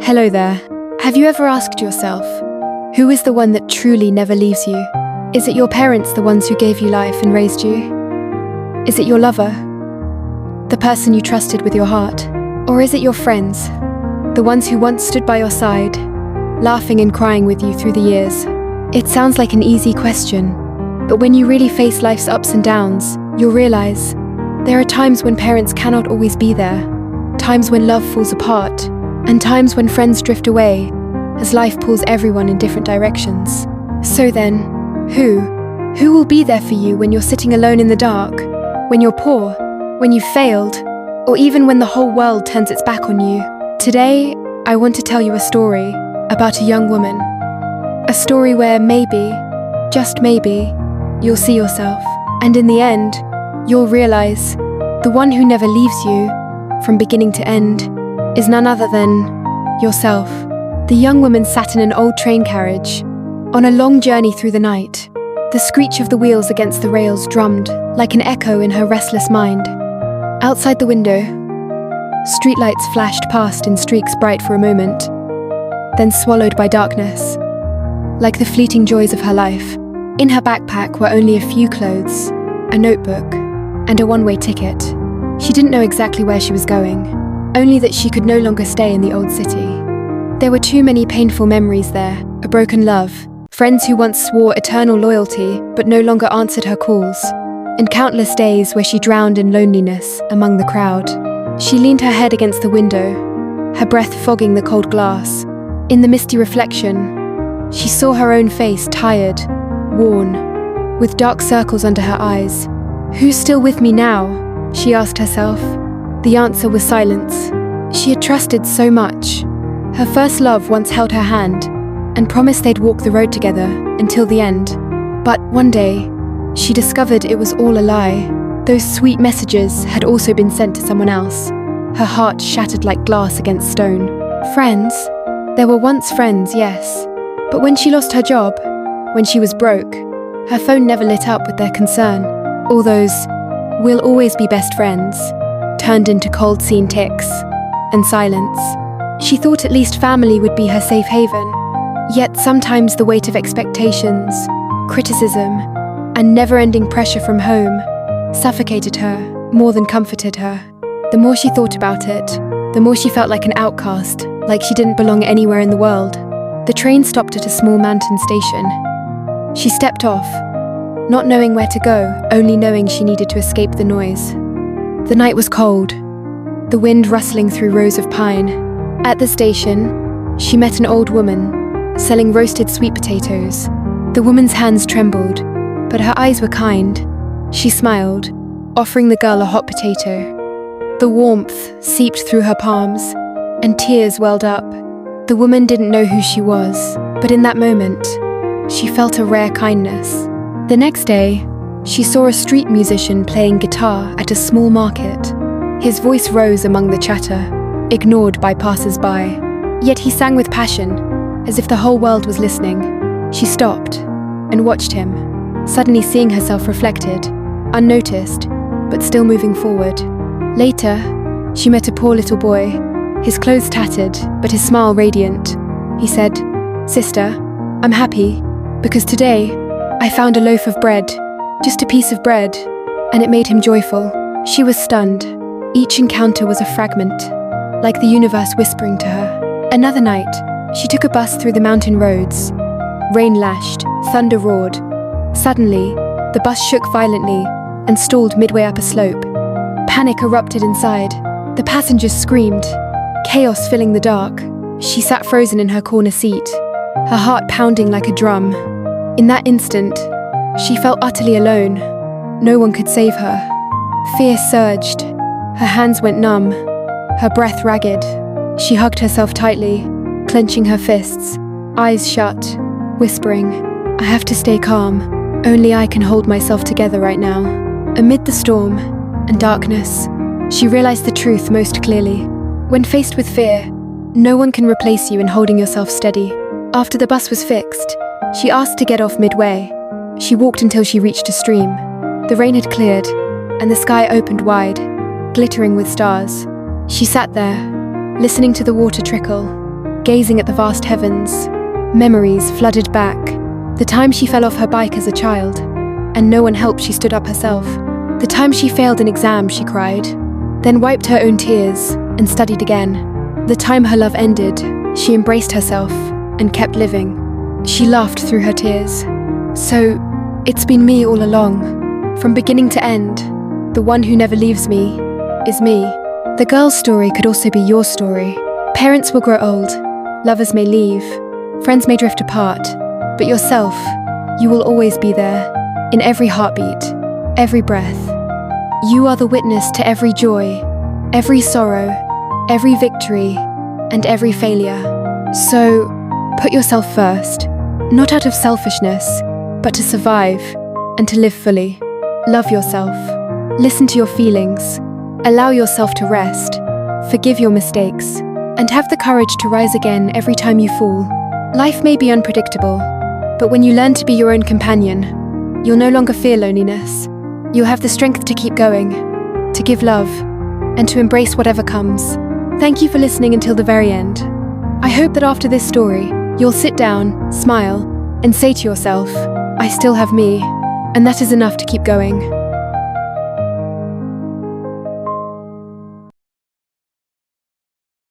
Hello there. Have you ever asked yourself, who is the one that truly never leaves you? Is it your parents, the ones who gave you life and raised you? Is it your lover? The person you trusted with your heart? Or is it your friends? The ones who once stood by your side, laughing and crying with you through the years? It sounds like an easy question, but when you really face life's ups and downs, you'll realize there are times when parents cannot always be there, times when love falls apart, and times when friends drift away as life pulls everyone in different directions. So then, who will be there for you when you're sitting alone in the dark, when you're poor, when you've failed, or even when the whole world turns its back on you? Today, I want to tell you a story about a young woman. A story where maybe, just maybe, you'll see yourself. And in the end, you'll realize the one who never leaves you, from beginning to end, is none other than yourself. The young woman sat in an old train carriage, on a long journey through the night. The screech of the wheels against the rails drummed like an echo in her restless mind. Outside the window, streetlights flashed past in streaks bright for a moment, then swallowed by darkness, like the fleeting joys of her life. In her backpack were only a few clothes, a notebook, and a one-way ticket. She didn't know exactly where she was going, only that she could no longer stay in the old city. There were too many painful memories there, a broken love, friends who once swore eternal loyalty but no longer answered her calls, and countless days where she drowned in loneliness among the crowd. She leaned her head against the window, her breath fogging the cold glass. In the misty reflection, she saw her own face, tired, worn, with dark circles under her eyes. "Who's still with me now?" she asked herself. The answer was silence. She had trusted so much. Her first love once held her hand and promised they'd walk the road together until the end. But one day, she discovered it was all a lie. Those sweet messages had also been sent to someone else. Her heart shattered like glass against stone. Friends? There were once friends, yes. But when she lost her job, when she was broke, her phone never lit up with their concern. All those "we'll always be best friends" turned into cold scene ticks and silence. She thought at least family would be her safe haven. Yet sometimes the weight of expectations, criticism, and never-ending pressure from home suffocated her more than comforted her. The more she thought about it, the more she felt like an outcast, like she didn't belong anywhere in the world. The train stopped at a small mountain station. She stepped off, not knowing where to go, only knowing she needed to escape the noise. The night was cold, the wind rustling through rows of pine. At the station, she met an old woman selling roasted sweet potatoes. The woman's hands trembled, but her eyes were kind. She smiled, offering the girl a hot potato. The warmth seeped through her palms, and tears welled up. The woman didn't know who she was, but in that moment, she felt a rare kindness. The next day, she saw a street musician playing guitar at a small market. His voice rose among the chatter, ignored by passers-by. Yet he sang with passion, as if the whole world was listening. She stopped and watched him, suddenly seeing herself reflected, unnoticed, but still moving forward. Later, she met a poor little boy, his clothes tattered, but his smile radiant. He said, "Sister, I'm happy, because today I found a loaf of bread, just a piece of bread," and it made him joyful. She was stunned. Each encounter was a fragment, like the universe whispering to her. Another night, she took a bus through the mountain roads. Rain lashed, thunder roared. Suddenly, the bus shook violently and stalled midway up a slope. Panic erupted inside. The passengers screamed, chaos filling the dark. She sat frozen in her corner seat, her heart pounding like a drum. In that instant, she felt utterly alone. No one could save her. Fear surged. Her hands went numb, her breath ragged. She hugged herself tightly, clenching her fists, eyes shut, whispering, "I have to stay calm. Only I can hold myself together right now." Amid the storm and darkness, she realized the truth most clearly. When faced with fear, no one can replace you in holding yourself steady. After the bus was fixed, she asked to get off midway. She walked until she reached a stream. The rain had cleared, and the sky opened wide, glittering with stars. She sat there, listening to the water trickle, gazing at the vast heavens. Memories flooded back. The time she fell off her bike as a child, and no one helped, she stood up herself. The time she failed an exam, she cried, then wiped her own tears and studied again. The time her love ended, she embraced herself and kept living. She laughed through her tears. So, it's been me all along. From beginning to end, the one who never leaves me is me. The girl's story could also be your story. Parents will grow old, lovers may leave, friends may drift apart, but yourself, you will always be there, in every heartbeat, every breath. You are the witness to every joy, every sorrow, every victory, and every failure. So, put yourself first, not out of selfishness, but to survive and to live fully. Love yourself. Listen to your feelings. Allow yourself to rest. Forgive your mistakes. And have the courage to rise again every time you fall. Life may be unpredictable, but when you learn to be your own companion, you'll no longer fear loneliness. You'll have the strength to keep going, to give love, and to embrace whatever comes. Thank you for listening until the very end. I hope that after this story, you'll sit down, smile, and say to yourself, I still have me, and that is enough to keep going.